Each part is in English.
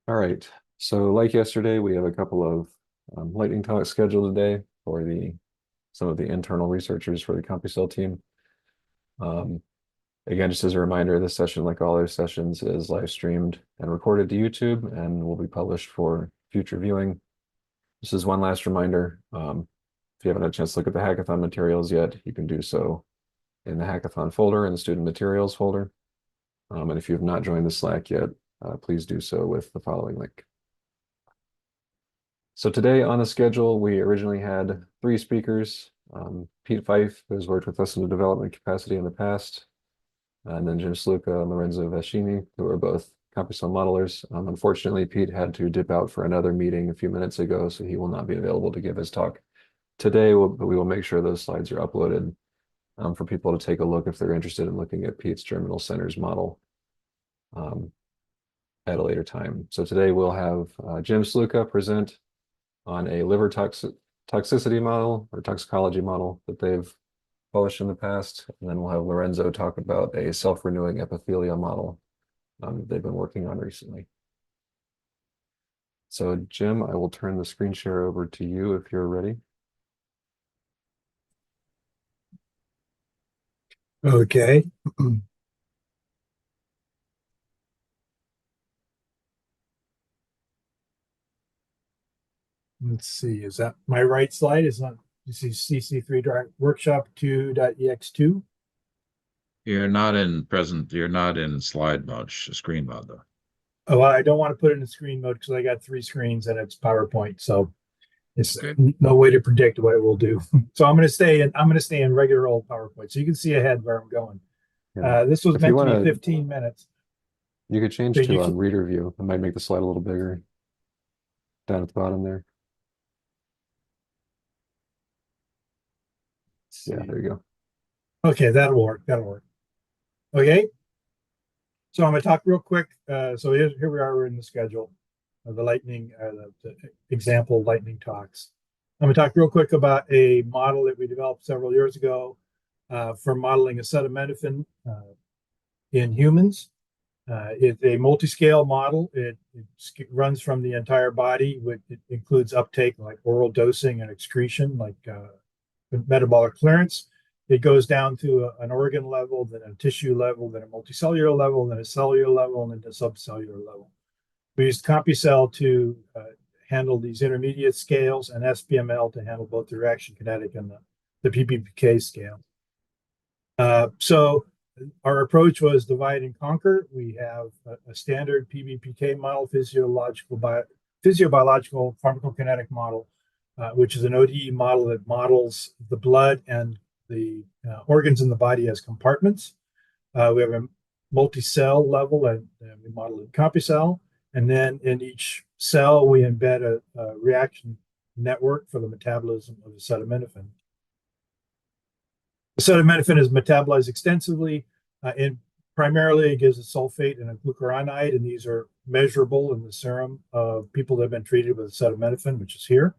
All right. So like yesterday, we have a couple of lightning talks scheduled today for the some of the internal researchers for the CompuCell team. Um, Again, just as a reminder, this session, like all other sessions, is live streamed and recorded to YouTube and will be published for future viewing. This is one last reminder. If you haven't had a chance to look at the hackathon materials yet, you can do so in the hackathon folder in the student materials folder. And if you have not joined the Slack yet, please do so with the following link. So today on the schedule, we originally had three speakers. Pete Fife, who's worked with us in the development capacity in the past, and then Jim Sluka and Lorenzo Veschini, who are both CompuCell modelers. Unfortunately, Pete had to dip out for another meeting a few minutes ago, so he will not be available to give his talk today, but we will make sure those slides are uploaded for people to take a look if they're interested in looking at Pete's Germinal Centers model at a later time. So today we'll have Jim Sluka present on a liver toxicity model or toxicology model that they've published in the past. And then we'll have Lorenzo talk about a self-renewing epithelia model that they've been working on recently. So Jim, I will turn the screen share over to you if you're ready. Okay. Let's see, is that my right slide? Is not, you see CC3 workshop 2.ex2? You're not in slide mode, screen mode though. Oh, I don't want to put it in screen mode because I got three screens and it's PowerPoint. So it's Okay. no way to predict what it will do. So I'm going to stay in regular old PowerPoint. So you can see ahead where I'm going. Yeah. This was If you meant to want be to, 15 minutes. you could change So to you can, reader view. It might make the slide a little bigger down at the bottom there. Yeah, there you go. okay, that'll work. That'll work. Okay. So I'm going to talk real quick. So here we are, we're in the schedule of the the example lightning talks. I'm going to talk real quick about a model that we developed several years ago for modeling acetaminophen in humans. It's a multi-scale model. It runs from the entire body. It includes uptake like oral dosing and excretion, like metabolic clearance. It goes down to an organ level, then a tissue level, then a multicellular level, then a cellular level, and then a subcellular level. We used CompuCell to handle these intermediate scales and SPML to handle both the reaction kinetic and the PBPK scale. So our approach was divide and conquer. We have a standard PBPK model, physiobiological pharmacokinetic model, which is an ODE model that models the blood and the organs in the body as compartments. We have a multi-cell level, and we model in CompuCell. And then in each cell, we embed a reaction network for the metabolism of acetaminophen. Acetaminophen is metabolized extensively, and primarily it gives a sulfate and a glucuronide, and these are measurable in the serum of people that have been treated with acetaminophen, which is here.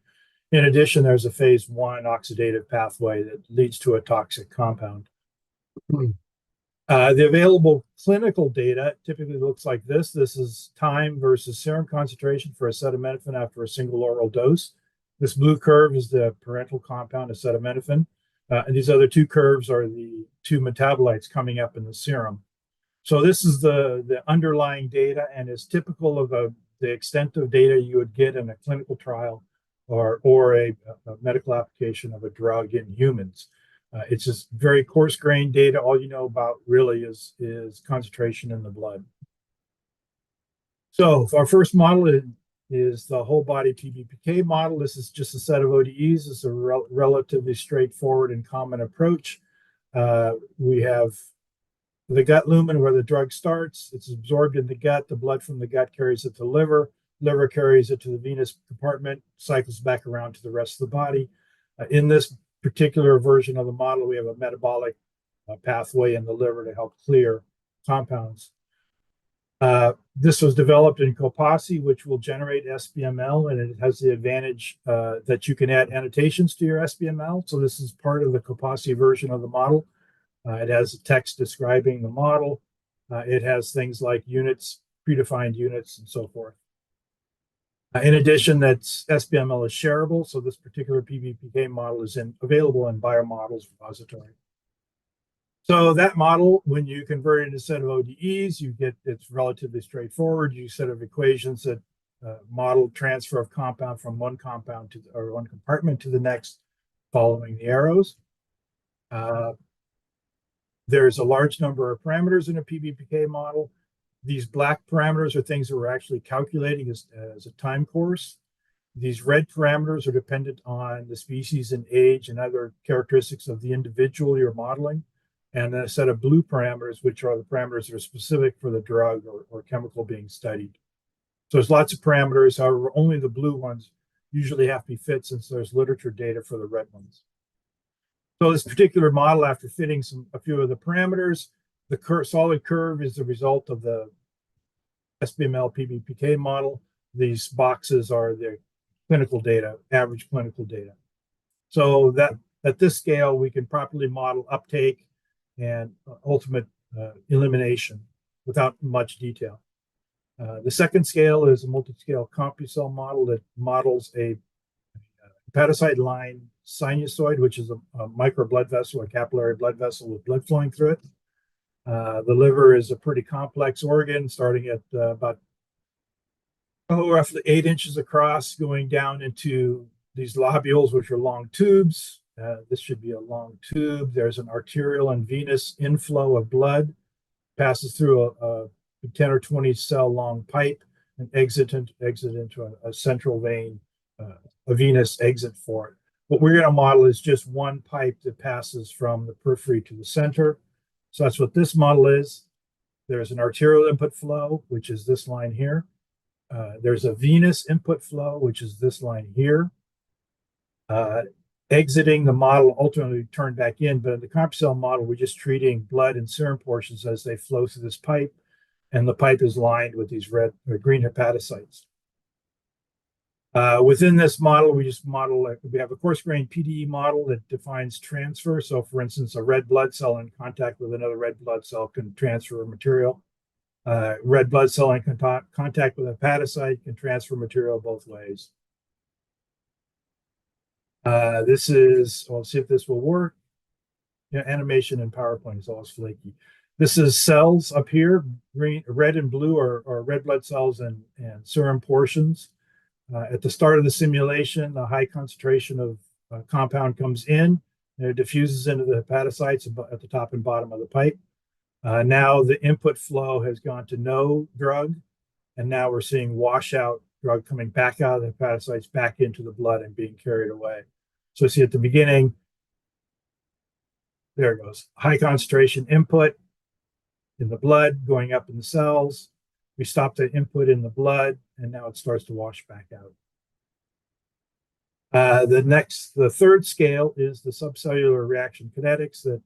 In addition, there's a phase 1 oxidative pathway that leads to a toxic compound. The available clinical data typically looks like this. This is time versus serum concentration for acetaminophen after a single oral dose. This blue curve is the parental compound acetaminophen. And these other two curves are the two metabolites coming up in the serum. So this is the underlying data and is typical of the extent of data you would get in a clinical trial or a medical application of a drug in humans. It's just very coarse-grained data. All you know about really is concentration in the blood. So our first model is the whole body PBPK model. This is just a set of ODEs. It's a relatively straightforward and common approach. We have the gut lumen where the drug starts. It's absorbed in the gut. The blood from the gut carries it to liver. Liver carries it to the venous compartment, cycles back around to the rest of the body. In this particular version of the model, we have a metabolic pathway in the liver to help clear compounds. This was developed in Copasi, which will generate SPML, and it has the advantage that you can add annotations to your SPML. So this is part of the Copasi version of the model. It has text describing the model. It has things like units, predefined units, and so forth. In addition, that's SBML is shareable, so this particular PBPK model is available in biomodels repository. So that model, when you convert it into a set of ODEs, it's relatively straightforward. You set of equations that model transfer of compound from one compound or one compartment to the next, following the arrows. There's a large number of parameters in a PBPK model. These black parameters are things that we're actually calculating as a time course. These red parameters are dependent on the species and age and other characteristics of the individual you're modeling. And then a set of blue parameters, which are the parameters that are specific for the drug or chemical being studied. So there's lots of parameters. However, only the blue ones usually have to be fit, since there's literature data for the red ones. So this particular model, after fitting a few of the parameters, the solid curve is the result of the SBML PBPK model. These boxes are the clinical data, average clinical data. So that at this scale, we can properly model uptake and ultimate elimination without much detail. The second scale is a multi-scale CompuCell model that models a hepatocyte line sinusoid, which is a micro blood vessel, a capillary blood vessel with blood flowing through it. The liver is a pretty complex organ, starting at about roughly 8 inches across, going down into these lobules, which are long tubes. This should be a long tube. There's an arterial and venous inflow of blood, passes through a 10 or 20 cell long pipe, and exit into a central vein, a venous exit for it. What we're going to model is just one pipe that passes from the periphery to the center. So that's what this model is. There's an arterial input flow, which is this line here. There's a venous input flow, which is this line here. Exiting the model, ultimately turned back in, but in the CompuCell model, we're just treating blood and serum portions as they flow through this pipe, and the pipe is lined with these red or green hepatocytes. Within this model, we have a coarse-grained PDE model that defines transfer. So for instance, a red blood cell in contact with another red blood cell can transfer material. Red blood cell in contact with a hepatocyte can transfer material both ways. We'll see if this will work. Animation in PowerPoint is always flaky. This is cells up here. Red and blue are red blood cells and serum portions. At the start of the simulation, a high concentration of compound comes in, and it diffuses into the hepatocytes at the top and bottom of the pipe. Now the input flow has gone to no drug, and now we're seeing washout drug coming back out of the hepatocytes, back into the blood and being carried away. So see at the beginning, there it goes, high concentration input in the blood going up in the cells. We stop the input in the blood, and now it starts to wash back out. The third scale is the subcellular reaction kinetics that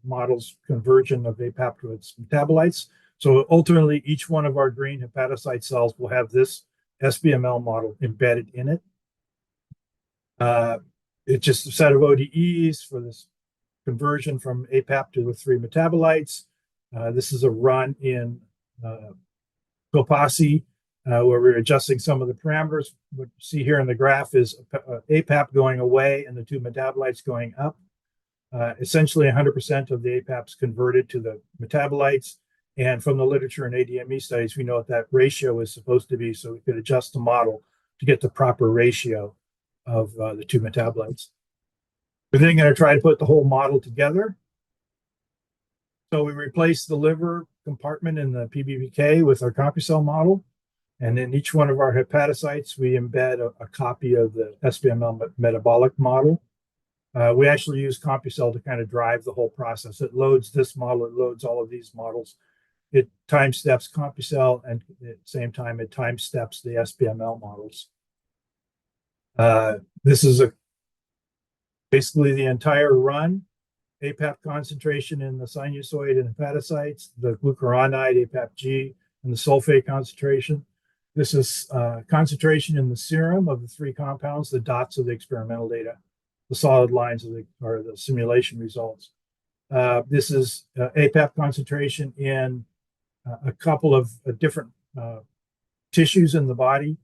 models conversion of APAP to its metabolites. So ultimately, each one of our green hepatocyte cells will have this SBML model embedded in it. It's just a set of ODEs for this conversion from APAP to the 3 metabolites. This is a run in Copasi, where we're adjusting some of the parameters. What you see here in the graph is APAP going away and the 2 metabolites going up. Essentially 100% of the APAP's converted to the metabolites. And from the literature and ADME studies, we know what that ratio is supposed to be, so we could adjust the model to get the proper ratio of the 2 metabolites. We're then going to try to put the whole model together. So we replace the liver compartment in the PBPK with our CompuCell model. And in each one of our hepatocytes, we embed a copy of the SBML metabolic model. We actually use CompuCell to kind of drive the whole process. It loads this model, it loads all of these models. It time steps CompuCell, and at the same time, it time steps the SBML models. This is basically the entire run. APAP concentration in the sinusoid and hepatocytes, the glucuronide, APAP-G, and the sulfate concentration. This is concentration in the serum of the 3 compounds, the dots of the experimental data. The solid lines are the simulation results. This is APAP concentration in a couple of different tissues in the body.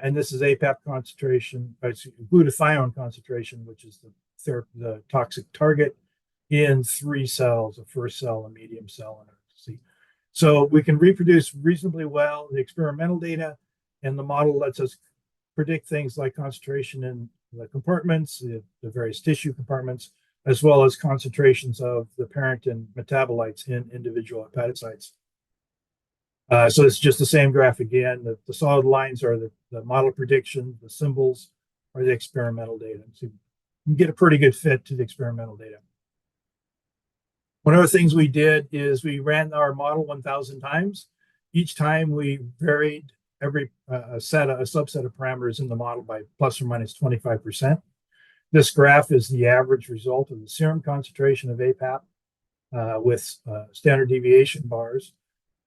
And this is APAP concentration, glutathione concentration, which is the toxic target in 3 cells, a first cell, a medium cell, and a C. So we can reproduce reasonably well the experimental data, and the model lets us predict things like concentration in the compartments, the various tissue compartments, as well as concentrations of the parent and metabolites in individual hepatocytes. So it's just the same graph again. The solid lines are the model prediction, the symbols are the experimental data. So you can get a pretty good fit to the experimental data. One of the things we did is we ran our model 1,000 times. Each time we varied every a subset of parameters in the model by plus or minus 25%. This graph is the average result of the serum concentration of APAP with standard deviation bars.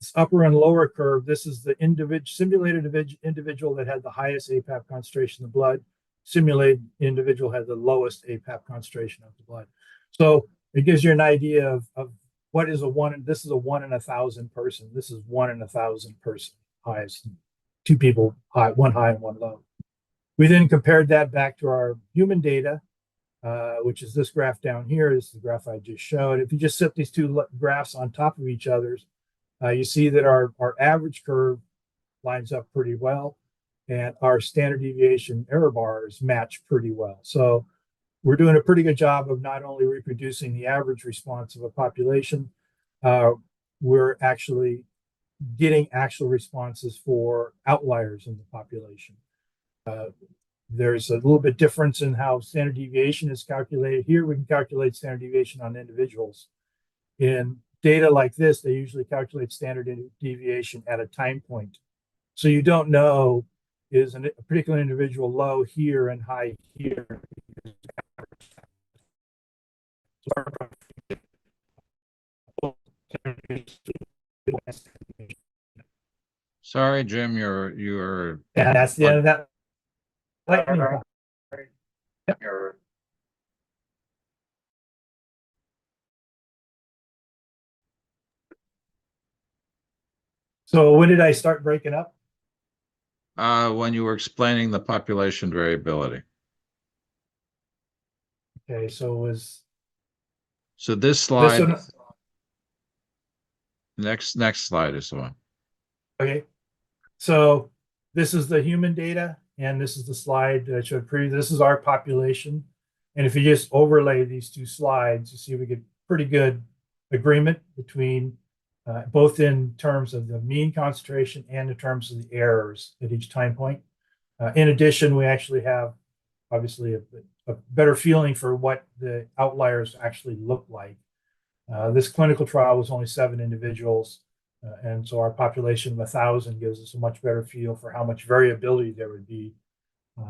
This upper and lower curve, this is the simulated individual that had the highest APAP concentration in the blood. Simulated individual had the lowest APAP concentration of the blood. So it gives you an idea of what is this is a 1 in 1,000 person. This is 1 in 1,000 person highest. 2 people high, 1 high and 1 low. We then compared that back to our human data, which is this graph down here. This is the graph I just showed. If you just set these 2 graphs on top of each other, you see that our average curve lines up pretty well, and our standard deviation error bars match pretty well. So we're doing a pretty good job of not only reproducing the average response of a population, we're actually getting actual responses for outliers in the population. There's a little bit difference in how standard deviation is calculated. Here we can calculate standard deviation on individuals. In data like this, they usually calculate standard deviation at a time point. So you don't know, is a particular individual low here and high here. Sorry, Jim, you're And that's the end of that. So when did I start breaking up? when you were explaining the population variability. Okay, so it was So this this slide, one. next slide is the one. Okay, so this is the human data, and this is the slide that I showed previously. This is our population, and if you just overlay these 2 slides, you see we get pretty good agreement between both in terms of the mean concentration and in terms of the errors at each time point. In addition, we actually have obviously a better feeling for what the outliers actually look like. This clinical trial was only 7 individuals, and so our population of 1,000 gives us a much better feel for how much variability there would be.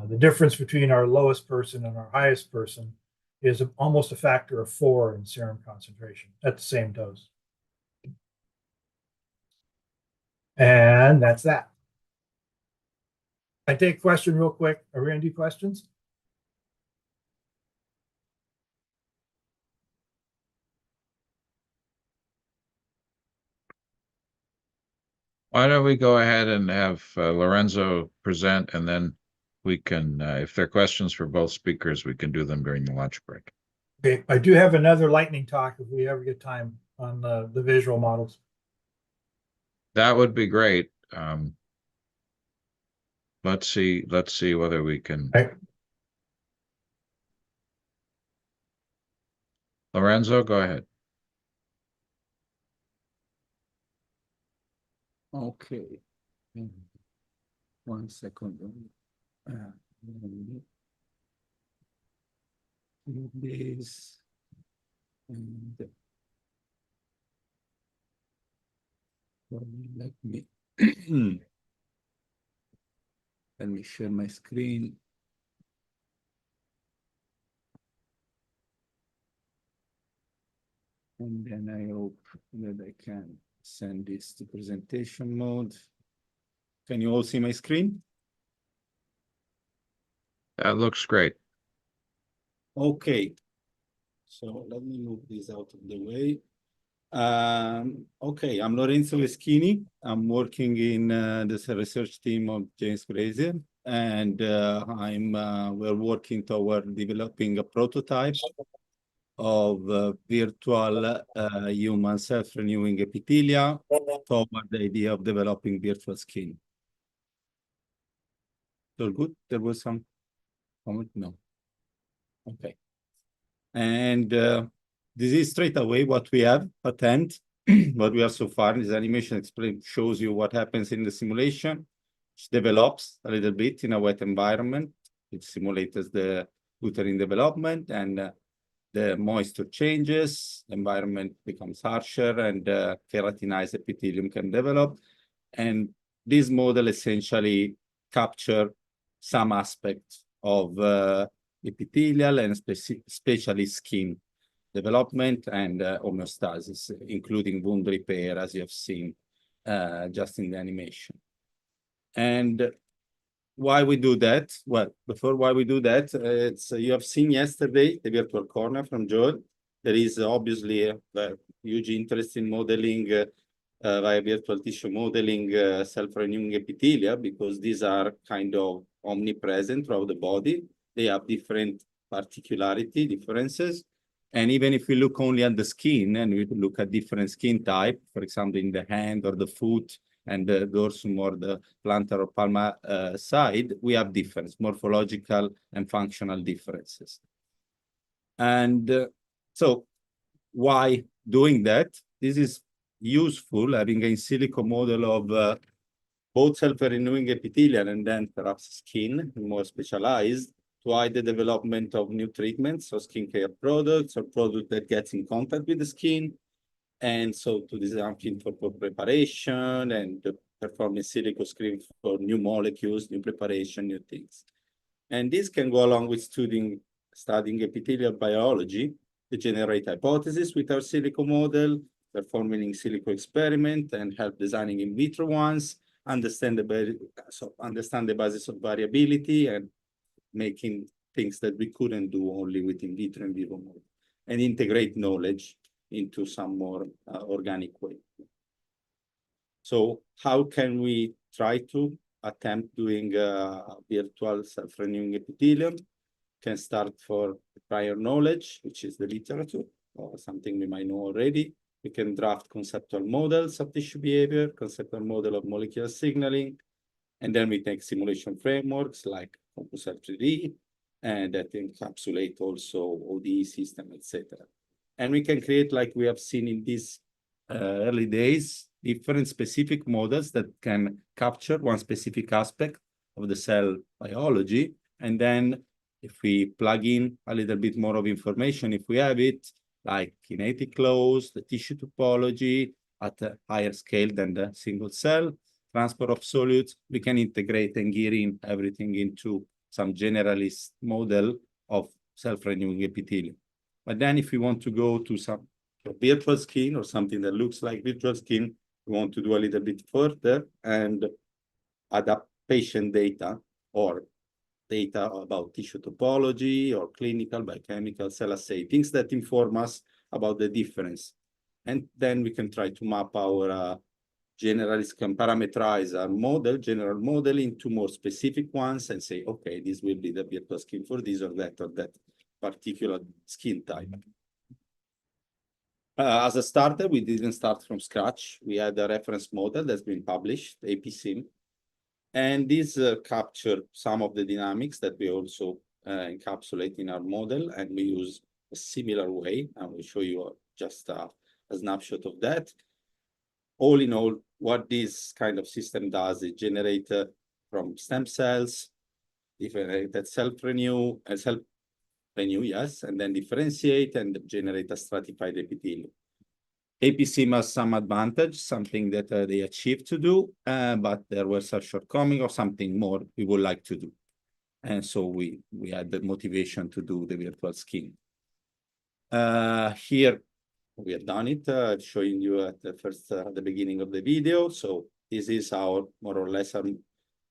The difference between our lowest person and our highest person is almost a factor of 4 in serum concentration at the same dose. And that's that. I take a question real quick. Are we going to do questions? Why don't we go ahead and have Lorenzo present, and then we can, if there are questions for both speakers, we can do them during the lunch break. Okay, I do have another lightning talk if we ever get time on the visual models. That would be great. Let's see whether we can. Okay. Lorenzo, go ahead. Okay. 1 second. This and let me let me share my screen. And then I hope that I can send this to presentation mode. Can you all see my screen? That looks great. Okay. So let me move this out of the way. Okay, I'm Lorenzo Veschini. I'm working in the research team of James Brazier. and we're working toward developing a prototype of virtual human self-renewing epithelia toward the idea of developing virtual skin. So good. There was some comment? No. Okay. And this is straight away what we have patent. What we have so far. This animation shows you what happens in the simulation, which develops a little bit in a wet environment, which simulates the uterine development, and the moisture changes, environment becomes harsher, and keratinized epithelium can develop. And this model essentially captures some aspects of epithelial and especially skin development and homeostasis, including wound repair, as you have seen just in the animation. And why we do that? Well, before why we do that, you have seen yesterday the virtual corner from Joel. There is obviously a huge interest in modeling via virtual tissue modeling self-renewing epithelia, because these are kind of omnipresent throughout the body. They have different particularity differences. And even if we look only at the skin and we look at different skin type, for example, in the hand or the foot and the dorsum or the plantar or palmar side, we have difference, morphological and functional differences. And so why doing that? This is useful, having an in silico model of both self-renewing epithelial and then perhaps skin, more specialized, to hide the development of new treatments or skincare products or products that get in contact with the skin. And so to design for preparation and perform in silico screen for new molecules, new preparation, new things. And this can go along with studying epithelial biology to generate hypotheses with our silico model, performing in silico experiment, and help designing in vitro ones, understand the basis of variability, and making things that we couldn't do only with in vitro and vivo model, and integrate knowledge into some more organic way. So how can we try to attempt doing virtual self-renewing epithelium? Can start for prior knowledge, which is the literature, or something we might know already. We can draft conceptual models of tissue behavior, conceptual model of molecular signaling, and then we take simulation frameworks like CC3D, and that encapsulate also ODE system, etc. And we can create, like we have seen in these early days, different specific models that can capture one specific aspect of the cell biology. And then if we plug in a little bit more of information, if we have it, like kinetic laws, the tissue topology at a higher scale than the single cell, transport of solutes, we can integrate and gear in everything into some generalist model of self-renewing epithelium. But then if we want to go to some virtual skin or something that looks like virtual skin, we want to do a little bit further and adapt patient data or data about tissue topology or clinical, biochemical, cell assay, things that inform us about the difference. And then we can try to map our generalist, can parameterize our model, general model, into more specific ones and say, okay, this will be the virtual skin for this or that particular skin type. As a starter, we didn't start from scratch. We had a reference model that's been published, APSIM. And this captured some of the dynamics that we also encapsulate in our model, and we use a similar way. I will show you just a snapshot of that. All in all, what this kind of system does is generate from stem cells, that self-renew, yes, and then differentiate and generate a stratified epithelium. APSIM has some advantage, something that they achieved to do, but there was a shortcoming or something more we would like to do. And so we had the motivation to do the virtual skin. Here, we have done it, showing you at the beginning of the video. So this is our, more or less,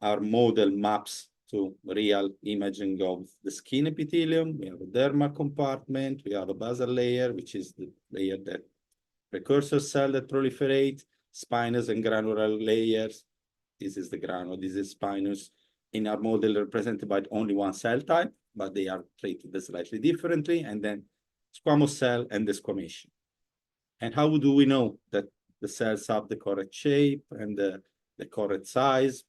our model maps to real imaging of the skin epithelium. We have a dermal compartment, we have a basal layer, which is the layer that precursor cell that proliferate, spinous and granular layers. This is the granule, this is spinous. in our model represented by only one cell type, but they are treated slightly differently, and then squamous cell and desquamation. And how do we know that the cells have the correct shape and the correct size?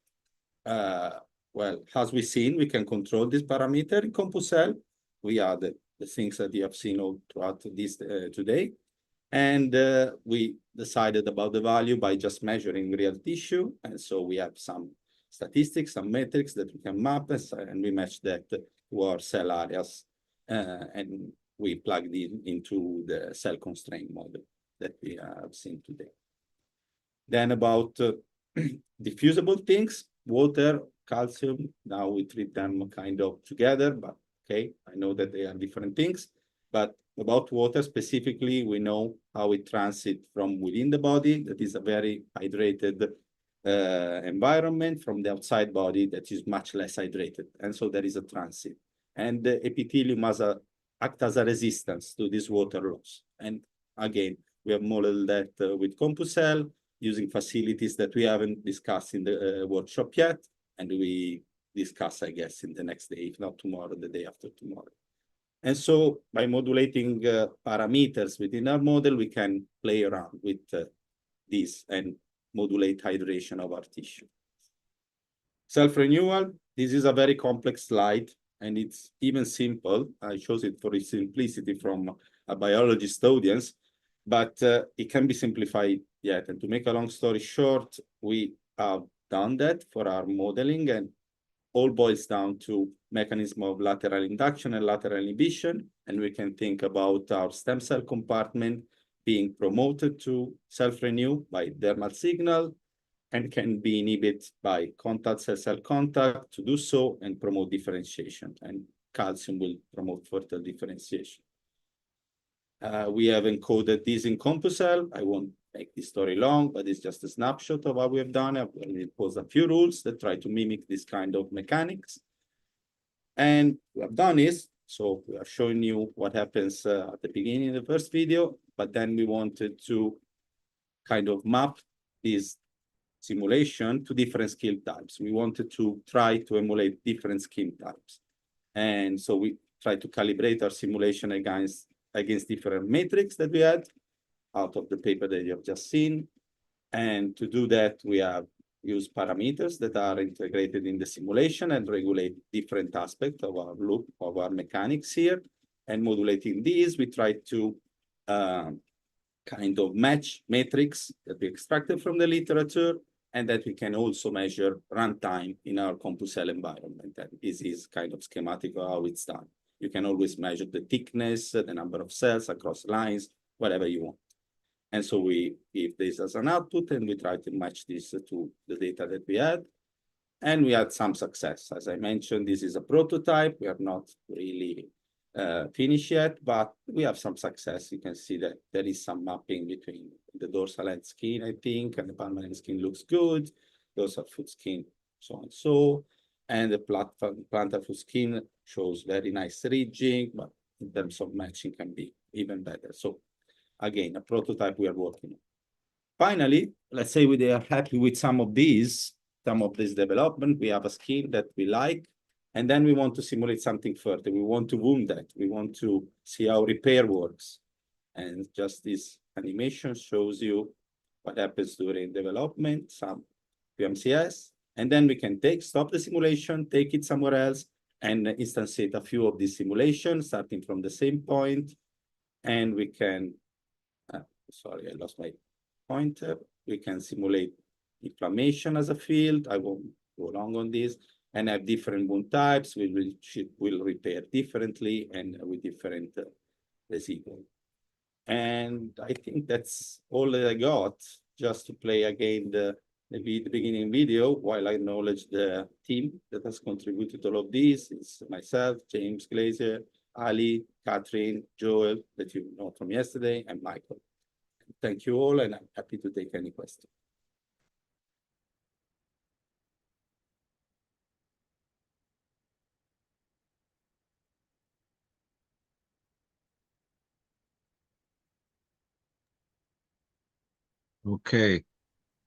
Well, as we've seen, we can control this parameter in CompuCell. We are the things that you have seen all throughout this today. And we decided about the value by just measuring real tissue. And so we have some statistics, some metrics that we can map, and we match that to our cell areas. And we plugged in into the cell constraint model that we have seen today. Then about diffusible things, water, calcium, now we treat them kind of together, but okay, I know that they are different things. But about water specifically, we know how it transits from within the body, that is a very hydrated environment, from the outside body that is much less hydrated. And so there is a transit. And the epithelium acts as a resistance to this water loss. And again, we have modeled that with CompuCell using facilities that we haven't discussed in the workshop yet. And we discuss, I guess, in the next day, if not tomorrow, the day after tomorrow. And so by modulating parameters within our model, we can play around with this and modulate hydration of our tissue. Self-renewal, this is a very complex slide, and it's even simple. I chose it for its simplicity from a biologist audience, but it can be simplified yet. And to make a long story short, we have done that for our modeling, and all boils down to mechanism of lateral induction and lateral inhibition. And we can think about our stem cell compartment being promoted to self-renew by dermal signal and can be inhibited by contact cell-cell contact to do so and promote differentiation. And calcium will promote further differentiation. We have encoded this in CompuCell. I won't make this story long, but it's just a snapshot of what we have done. We impose a few rules that try to mimic this kind of mechanics. And we have done is, so we are showing you what happens at the beginning of the first video, but then we wanted to kind of map this simulation to different skin types. We wanted to try to emulate different skin types. And so we tried to calibrate our simulation against different metrics that we had out of the paper that you have just seen. And to do that, we have used parameters that are integrated in the simulation and regulate different aspects of our loop, of our mechanics here. And modulating these, we try to kind of match metrics that we extracted from the literature, and that we can also measure runtime in our CompuCell environment. And this is kind of schematic of how it's done. You can always measure the thickness, the number of cells across lines, whatever you want. And so we give this as an output, and we try to match this to the data that we had. And we had some success. As I mentioned, this is a prototype. We are not really finished yet, but we have some success. You can see that there is some mapping between the dorsal head skin, I think, and the palmar skin looks good. Dorsal foot skin, so and so. And the plantar foot skin shows very nice ridging, but in terms of matching can be even better. So again, a prototype we are working on. Finally, let's say we are happy with some of this development. We have a skin that we like, and then we want to simulate something further. We want to wound that. We want to see how repair works. And just this animation shows you what happens during development, some PMCS, and then we can stop the simulation, take it somewhere else, and instantiate a few of these simulations starting from the same point. And we can, sorry, I lost my pointer. We can simulate inflammation as a field. I won't go long on this. And have different wound types, will repair differently and with different residual. And I think that's all that I got. Just to play again the beginning video, while I acknowledge the team that has contributed to all of this. It's myself, James Glazer, Ali, Catherine, Joel, that you know from yesterday, and Michael. Thank you all, and I'm happy to take any questions. Okay.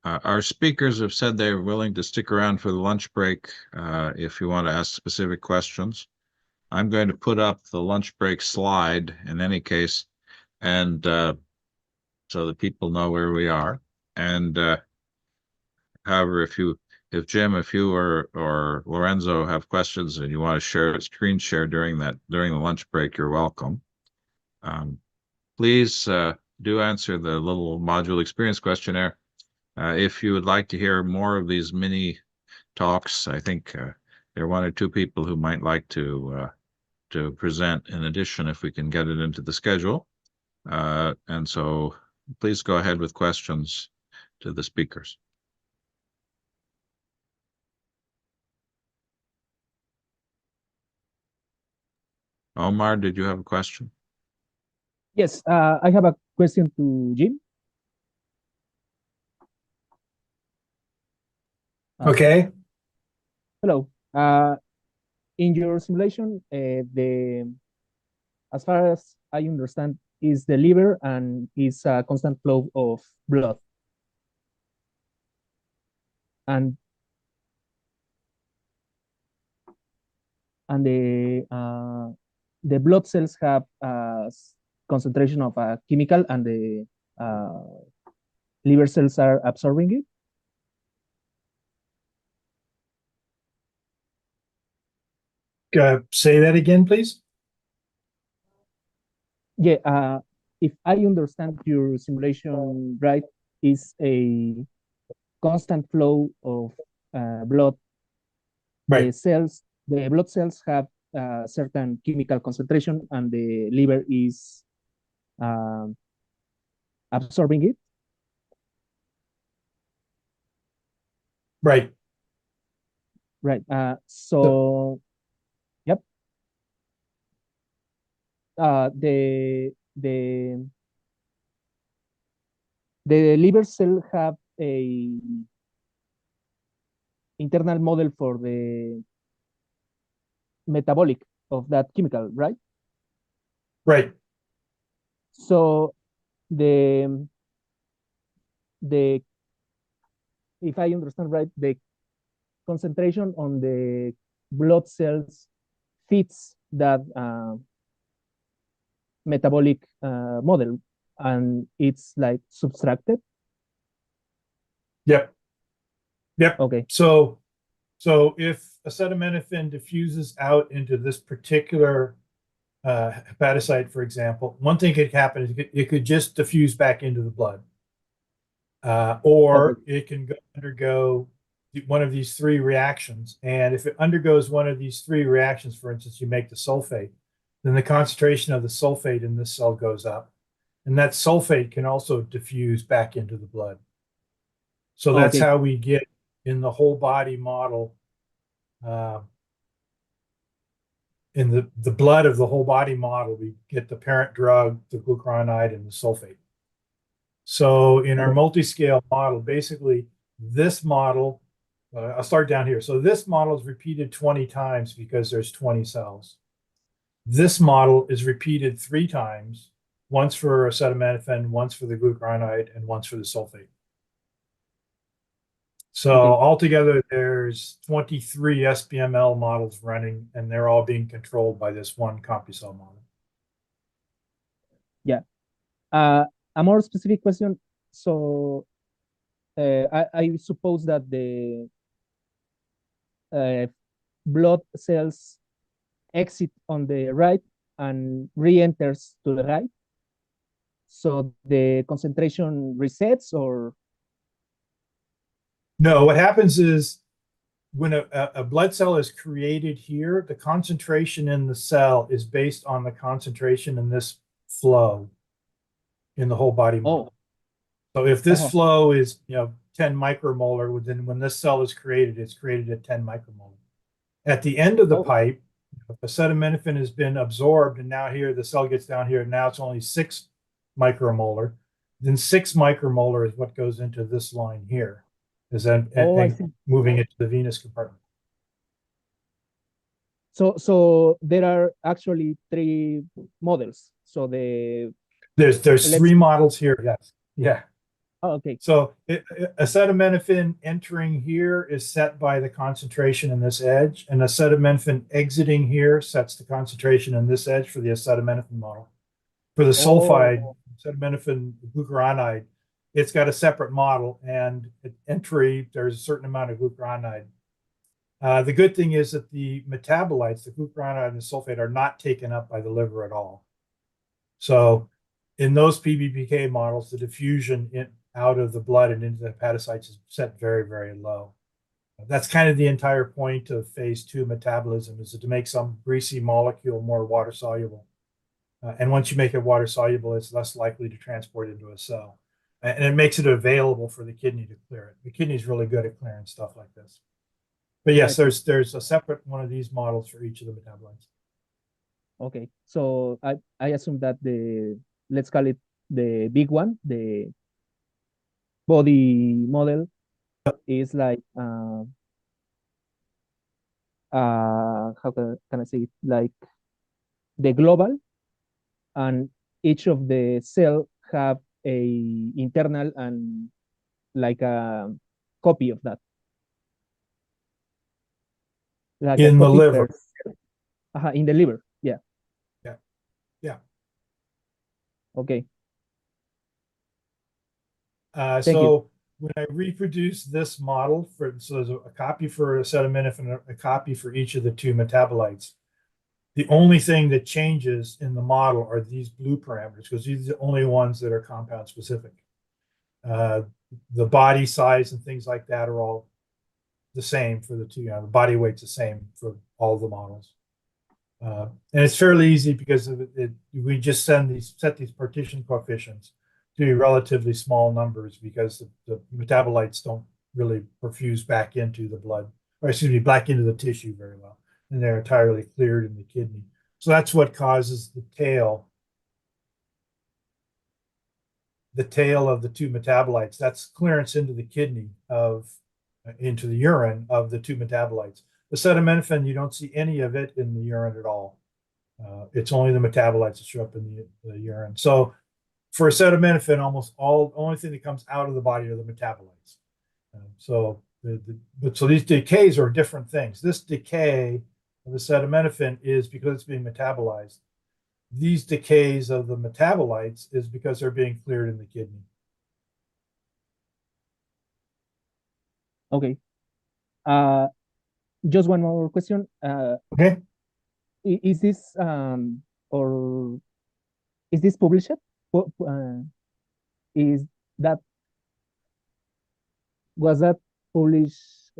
Our speakers have said they're willing to stick around for the lunch break if you want to ask specific questions. I'm going to put up the lunch break slide in any case, and so that people know where we are. And however, if Jim, if you or Lorenzo have questions and you want to share a screen share during the lunch break, you're welcome. Please do answer the little module experience questionnaire. If you would like to hear more of these mini talks, I think there are one or two people who might like to present in addition if we can get it into the schedule. And so please go ahead with questions to the speakers. Omar, did you have a question? Yes, I have a question to Jim. Okay. Hello. In your simulation, as far as I understand, is the liver and is a constant flow of blood. And the blood cells have a concentration of a chemical, and the liver cells are absorbing it. Say that again, please. Yeah, if I understand your simulation right, is a constant flow of blood. Right. The blood cells have a certain chemical concentration, and the liver is absorbing it. Right. Right. So yep. The liver cell have a internal model for the metabolic of that chemical, right? Right. So the if I understand right, the concentration on the blood cells fits that metabolic model, and it's like subtracted. Yep. Yep. Okay. So if acetaminophen diffuses out into this particular hepatocyte, for example, one thing could happen is it could just diffuse back into the blood, or it can undergo one of these three reactions. And if it undergoes one of these three reactions, for instance, you make the sulfate, then the concentration of the sulfate in this cell goes up, and that sulfate can also diffuse back into the blood. So that's how we get in the whole body model, in the blood of the whole body model, we get the parent drug, the glucuronide, and the sulfate. So in our multi-scale model, basically this model, I'll start down here. So this model is repeated 20 times because there's 20 cells. This model is repeated 3 times, once for acetaminophen, once for the glucuronide, and once for the sulfate. So altogether, there's 23 SBML models running, and they're all being controlled by this one CompuCell model. Yeah. A more specific question. So I suppose that the blood cells exit on the right and re-enters to the right. So the concentration resets, or? No, what happens is when a blood cell is created here, the concentration in the cell is based on the concentration in this flow in the whole body model. So if this flow is 10 micromolar, then when this cell is created, it's created at 10 micromolar. At the end of the pipe, if acetaminophen has been absorbed, and now here the cell gets down here, and now it's only 6 micromolar, then 6 micromolar is what goes into this line here, is then moving it to the venous compartment. So there are actually 3 models. So there's 3 models here. Yes. Yeah. Oh, okay. So acetaminophen entering here is set by the concentration in this edge, and acetaminophen exiting here sets the concentration in this edge for the acetaminophen model. For the sulfide, acetaminophen glucuronide, it's got a separate model, and at entry, there's a certain amount of glucuronide. The good thing is that the metabolites, the glucuronide and the sulfate, are not taken up by the liver at all. So in those PBPK models, the diffusion out of the blood and into the hepatocytes is set very, very low. That's kind of the entire point of phase 2 metabolism, is to make some greasy molecule more water soluble. And once you make it water soluble, it's less likely to transport into a cell. And it makes it available for the kidney to clear it. The kidney is really good at clearing stuff like this. But yes, there's a separate one of these models for each of the metabolites. Okay, so I assume that let's call it the big one, the body model, is like how can I say it? Like the global, and each of the cell have a internal and like a copy of that. Like in the liver. In the liver, yeah. Yeah. Yeah. Okay. So when I reproduce this model so there's a copy for acetaminophen and a copy for each of the 2 metabolites. The only thing that changes in the model are these blue parameters, because these are the only ones that are compound specific. The body size and things like that are all the same for the 2. The body weight's the same for all the models. And it's fairly easy because we just set these partition coefficients to be relatively small numbers, because the metabolites don't really perfuse back into the blood, or excuse me, back into the tissue very well, and they're entirely cleared in the kidney. So that's what causes the tail of the 2 metabolites. That's clearance into the kidney into the urine of the 2 metabolites. The acetaminophen, you don't see any of it in the urine at all. It's only the metabolites that show up in the urine. So for acetaminophen, only thing that comes out of the body are the metabolites. So these decays are different things. This decay of the acetaminophen is because it's being metabolized. These decays of the metabolites is because they're being cleared in the kidney. Okay. Just one more question. Okay. Is this or is this published? Was that published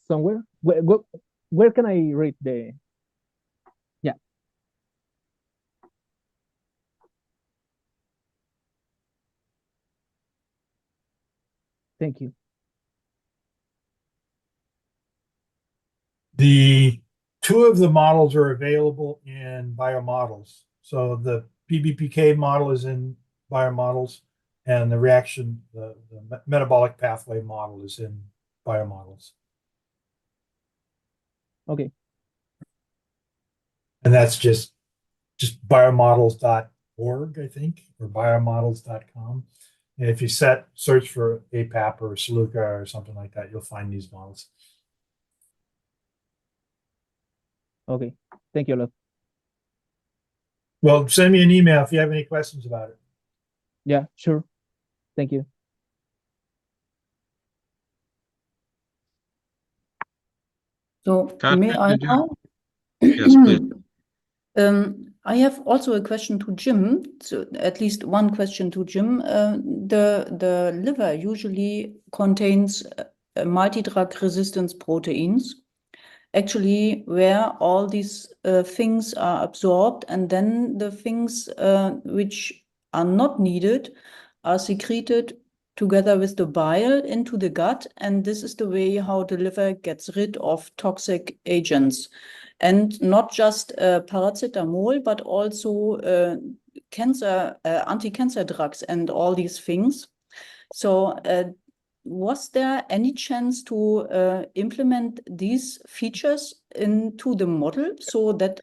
somewhere? Where can I read the? Yeah. Thank you. The 2 of the models are available in biomodels. So the PBPK model is in biomodels, and the metabolic pathway model is in biomodels. Okay. And that's just biomodels.org, I think, or biomodels.com. And if you search for APAP or Sluka or something like that, you'll find these models. Okay. Thank you a lot. Well, send me an email if you have any questions about it. Yeah, sure. Thank you. So Katja, may I did you- now? Yes, please. I have also a question to Jim. So at least one question to Jim. The liver usually contains multi-drug resistance proteins, actually, where all these things are absorbed, and then the things which are not needed are secreted together with the bile into the gut, and this is the way how the liver gets rid of toxic agents. And not just paracetamol, but also anti-cancer drugs and all these things. So was there any chance to implement these features into the model so that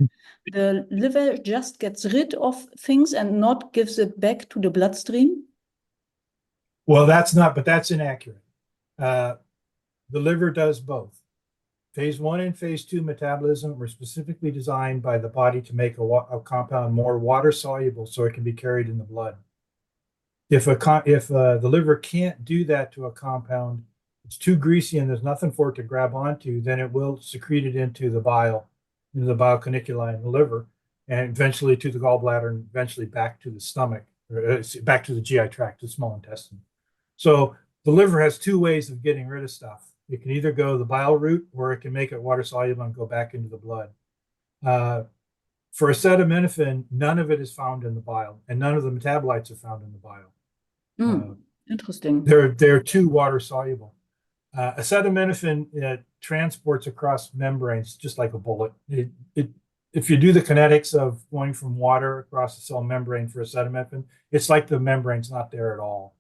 the liver just gets rid of things and not gives it back to the bloodstream? Well, but that's inaccurate. The liver does both. Phase 1 and phase 2 metabolism were specifically designed by the body to make a compound more water soluble so it can be carried in the blood. If the liver can't do that to a compound, it's too greasy and there's nothing for it to grab onto, then it will secrete it into the bile, into the bile canaliculi in the liver, and eventually to the gallbladder, and eventually back to the stomach, or back to the GI tract, the small intestine. So the liver has two ways of getting rid of stuff. It can either go the bile route, or it can make it water soluble and go back into the blood. For acetaminophen, none of it is found in the bile, and none of the metabolites are found in the bile. Interesting. They're too water soluble. Acetaminophen transports across membranes just like a bullet. If you do the kinetics of going from water across the cell membrane for acetaminophen, it's like the membrane's not there at all.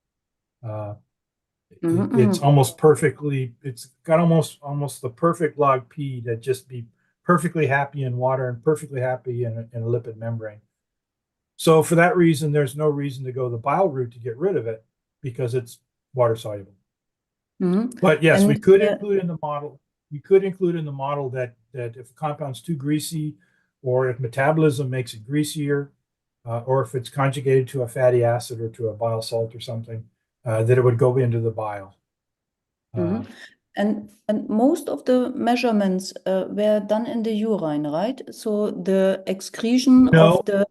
It's almost perfectly, it's got almost the perfect log P to just be perfectly happy in water and perfectly happy in a lipid membrane. So for that reason, there's no reason to go the bile route to get rid of it because it's water soluble. But yes, we could include in the model. We could include in the model that if a compound's too greasy, or if metabolism makes it greasier, or if it's conjugated to a fatty acid or to a bile salt or something, that it would go into the bile. And most of the measurements were done in the urine, right? So the excretion of the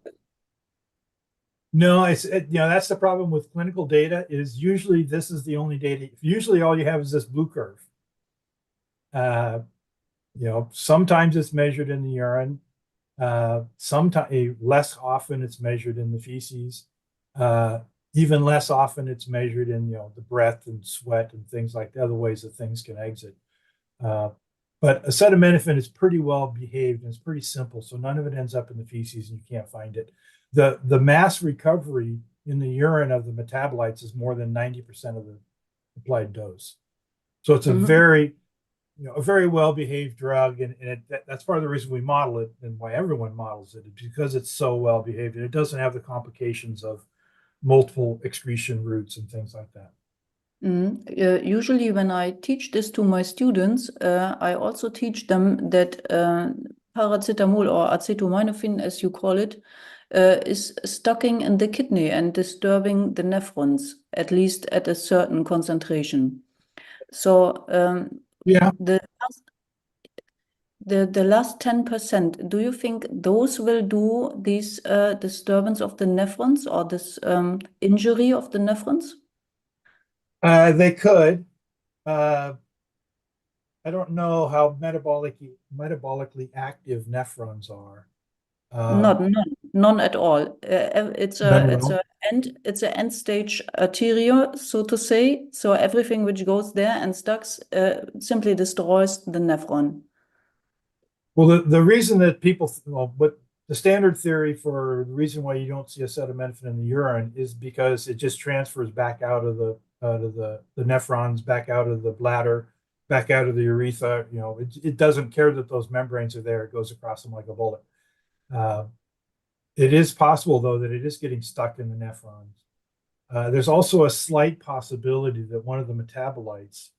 No, that's the problem with clinical data, is usually this is the only data. Usually all you have is this blue curve. Sometimes it's measured in the urine. Sometimes less often it's measured in the feces. Even less often it's measured in the breath and sweat and things like the other ways that things can exit. But acetaminophen is pretty well behaved and it's pretty simple, so none of it ends up in the feces and you can't find it. The mass recovery in the urine of the metabolites is more than 90% of the applied dose. So it's a very well-behaved drug, and that's part of the reason we model it and why everyone models it, because it's so well-behaved and it doesn't have the complications of multiple excretion routes and things like that. Usually when I teach this to my students, I also teach them that paracetamol, or acetaminophen as you call it, is stocking in the kidney and disturbing the nephrons, at least at a certain concentration. So the last 10%, do you think those will do this disturbance of the nephrons, or this injury of the nephrons? They could. I don't know how metabolically active nephrons are. None at all. It's an end stage arteria, so to say. So everything which goes there and stocks simply destroys the nephron. Well, the reason that the standard theory for the reason why you don't see acetaminophen in the urine is because it just transfers back out of the nephrons, back out of the bladder, back out of the urethra. It doesn't care that those membranes are there. It goes across them like a bullet. It is possible, though, that it is getting stuck in the nephrons. There's also a slight possibility that one of the metabolites,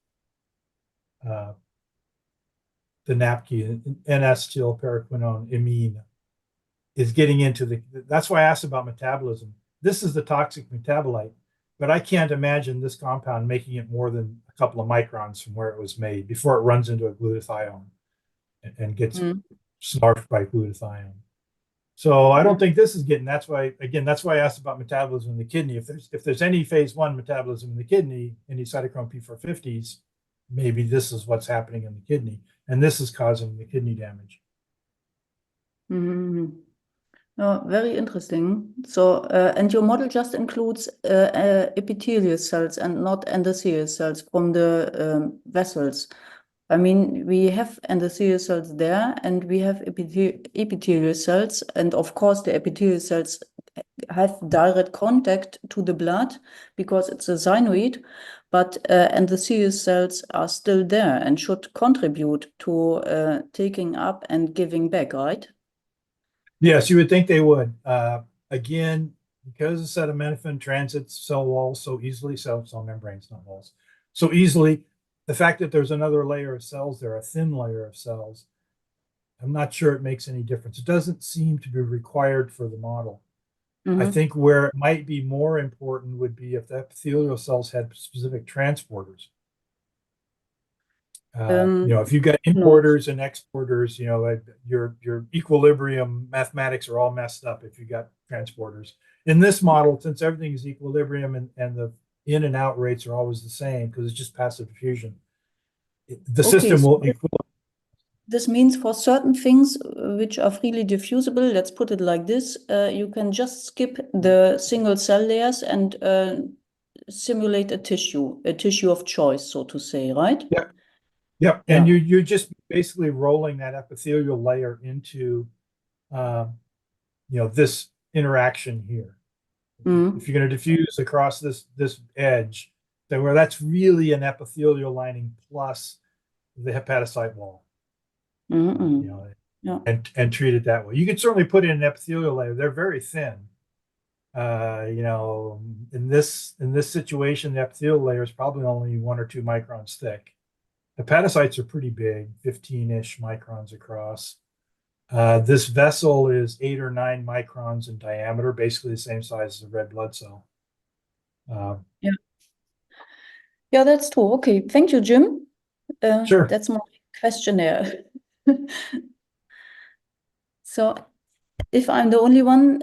the NAPK, N-acetylparaquinone imine, is getting into that's why I asked about metabolism. This is the toxic metabolite, but I can't imagine this compound making it more than a couple of microns from where it was made before it runs into a glutathione and gets snarfed by glutathione. So I don't think this is getting. That's why I asked about metabolism in the kidney. If there's any phase 1 metabolism in the kidney, any cytochrome P450s, maybe this is what's happening in the kidney, and this is causing the kidney damage. Oh, very interesting. So, and your model just includes epithelial cells and not endothelial cells from the vessels. I mean, we have endothelial cells there, and we have epithelial cells, and of course the epithelial cells have direct contact to the blood because it's a synoid, but endothelial cells are still there and should contribute to taking up and giving back, right? Yes, you would think they would. Again, because acetaminophen transits cell walls so easily, cell membranes, not walls, so easily, the fact that there's another layer of cells there, a thin layer of cells, I'm not sure it makes any difference. It doesn't seem to be required for the model. I think where it might be more important would be if the epithelial cells had specific transporters. If you've got importers and exporters, your equilibrium mathematics are all messed up if you got transporters. In this model, since everything is equilibrium and the in and out rates are always the same because it's just passive diffusion, the system will equilibrate. This means for certain things which are freely diffusible, let's put it like this, you can just skip the single cell layers and simulate a tissue of choice, so to say, right? Yeah. Yeah. And you're just basically rolling that epithelial layer into, this interaction here. If you're going to diffuse across this edge, then where that's really an epithelial lining plus the hepatocyte wall. And treat it that way. You can certainly put in an epithelial layer. They're very thin. In this situation, the epithelial layer is probably only 1 or 2 microns thick. Hepatocytes are pretty big, 15-ish microns across. This vessel is 8 or 9 microns in diameter, basically the same size as a red blood cell. Yeah, that's true. Okay, thank you, Jim. Sure. That's my questionnaire. So if I'm the only one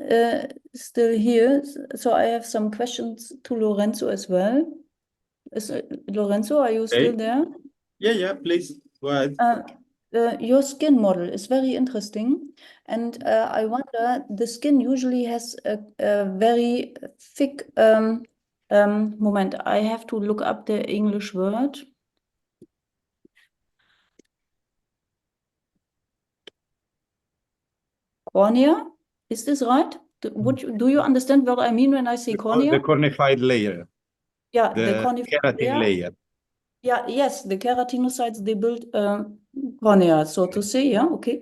still here, so I have some questions to Lorenzo as well. Lorenzo, are you still there? Yeah, please go ahead. Your skin model is very interesting, and I wonder, the skin usually has a very thick moment. I have to look up the English word. Cornea, is this right? Do you understand what I mean when I say cornea? The cornified layer. Yeah, the cornified keratin layer. Yeah, yes, the keratinocytes, they build cornea, so to say, yeah, okay.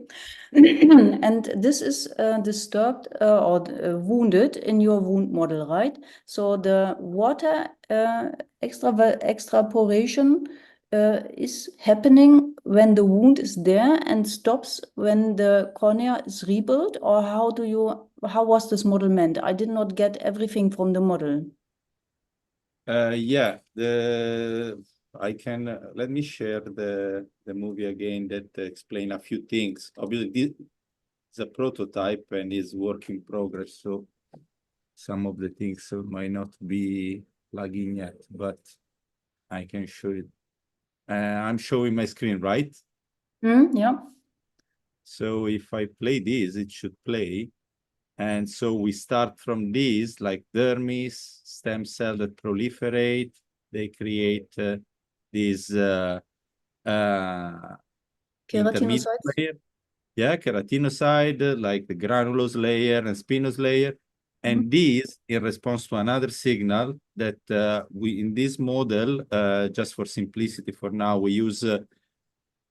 And this is disturbed or wounded in your wound model, right? So the water extraporation is happening when the wound is there and stops when the cornea is rebuilt, or how was this model meant? I did not get everything from the model. I can let me share the movie again that explain a few things. Obviously, this is a prototype and is work in progress, so some of the things might not be plugging yet, but I can show it. I'm showing my screen, right? Yeah. So if I play this, it should play. And so we start from these, like dermis, stem cell that proliferate. They create these intermediate layer. Yeah, keratinocyte, like the granulose layer and spinous layer. And these, in response to another signal that we, in this model, just for simplicity for now, we use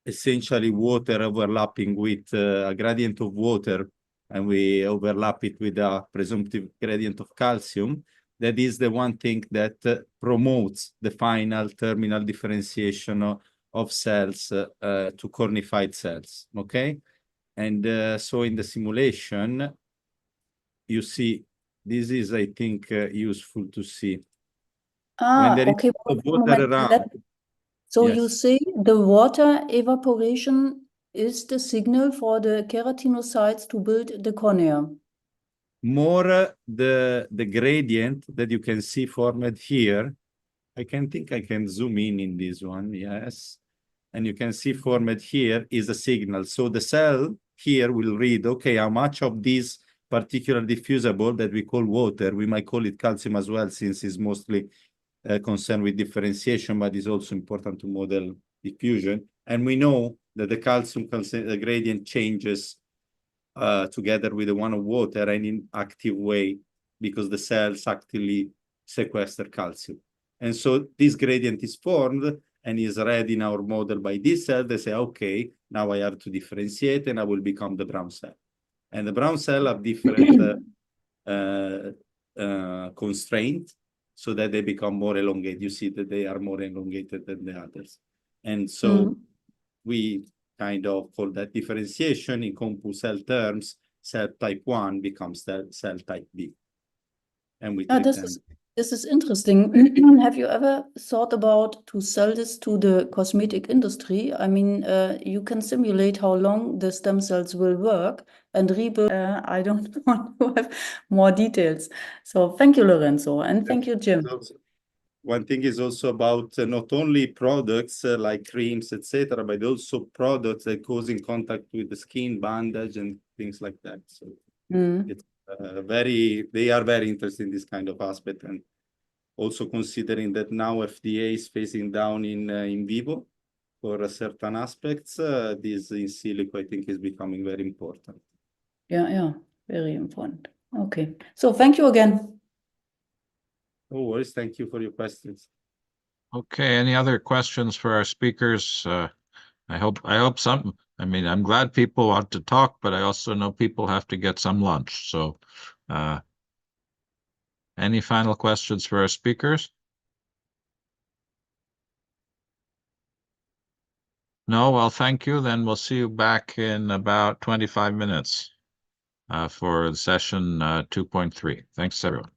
essentially water overlapping with a gradient of water, and we overlap it with a presumptive gradient of calcium. That is the one thing that promotes the final terminal differentiation of cells to cornified cells, okay? And so in the simulation, you see, this is, I think, useful to see. When there Okay. is water around. So Yes. you say the water evaporation is the signal for the keratinocytes to build the cornea. More the gradient that you can see formed here. I can zoom in this one, yes. And you can see formed here is a signal. So the cell here will read, okay, how much of this particular diffusible that we call water, we might call it calcium as well, since it's mostly concerned with differentiation, but it's also important to model diffusion. And we know that the calcium gradient changes together with the one of water and in active way, because the cells actively sequester calcium. And so this gradient is formed and is read in our model by this cell. They say, okay, now I have to differentiate and I will become the brown cell. And the brown cell have different constraint so that they become more elongated. You see that they are more elongated than the others. And so we kind of call that differentiation in CompuCell cell terms. Cell type 1 becomes cell type B. And we treat them. This is interesting. Have you ever thought about to sell this to the cosmetic industry? I mean, you can simulate how long the stem cells will work and rebuild. I don't want to have more details. So thank you, Lorenzo, and thank you, Jim. One thing is also about not only products like creams, etc., but also products that goes in contact with the skin, bandage, and things like that. So it's they are very interested in this kind of aspect, and also considering that now FDA is phasing down in vivo for certain aspects, this in silico, I think, is becoming very important. Yeah, very important. Okay, so thank you again. No worries. Thank you for your questions. Okay, any other questions for our speakers? I hope some. I mean, I'm glad people want to talk, but I also know people have to get some lunch. So, any final questions for our speakers? No, well, thank you. Then we'll see you back in about 25 minutes for session 2.3. Thanks, everyone.